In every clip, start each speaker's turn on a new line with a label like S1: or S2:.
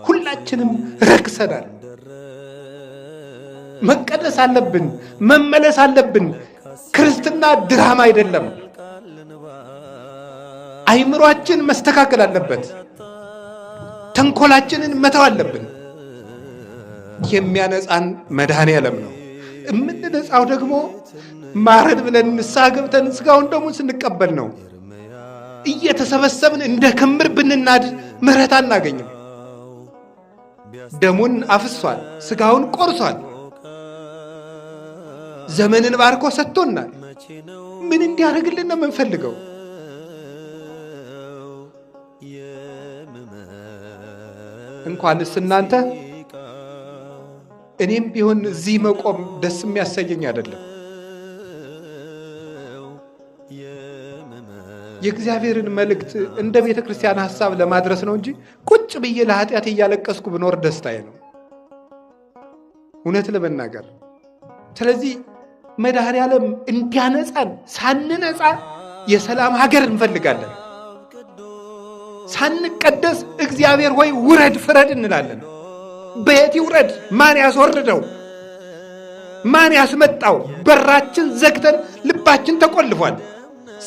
S1: ሁላችንም ረክሰናል። መቀደስ አለብን፣ መመለስ አለብን። ክርስትና ድራማ አይደለም። አይምሯችን መስተካከል አለበት። ተንኮላችንን መተው አለብን። የሚያነጻን መድኃኔዓለም ነው። የምንነጻው ደግሞ ማረን ብለን ንስሐ ገብተን ሥጋውን ደሙን ስንቀበል ነው። እየተሰበሰብን እንደ ክምር ብንናድ ምሕረት አናገኝም። ደሙን አፍሷል፣ ሥጋውን ቆርሷል፣ ዘመንን ባርኮ ሰጥቶናል። ምን እንዲያደርግልን ነው የምንፈልገው? እንኳንስ እናንተ እኔም ቢሆን እዚህ መቆም ደስ የሚያሰኘኝ አይደለም። የእግዚአብሔርን መልእክት እንደ ቤተ ክርስቲያን ሐሳብ ለማድረስ ነው እንጂ ቁጭ ብዬ ለኃጢአት እያለቀስኩ ብኖር ደስታዬ ነው፣ እውነት ለመናገር። ስለዚህ መድኃኔዓለም እንዲያነጻን፣ ሳንነጻ የሰላም ሀገር እንፈልጋለን። ሳንቀደስ እግዚአብሔር ሆይ ውረድ ፍረድ እንላለን። በየት ይውረድ? ማን ያስወርደው? ማን ያስመጣው? በራችን ዘግተን ልባችን ተቆልፏል።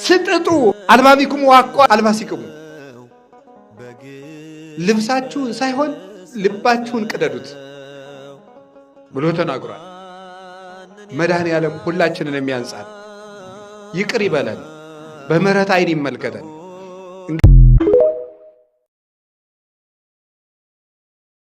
S1: ስጥጡ አልባቢክሙ ዋኮ አልባሲክሙ፣ ልብሳችሁን ሳይሆን ልባችሁን ቅደዱት ብሎ ተናግሯል። መድኃኔዓለም ሁላችንን የሚያንጻን ይቅር ይበለን፣ በምሕረት ዓይን ይመልከተን።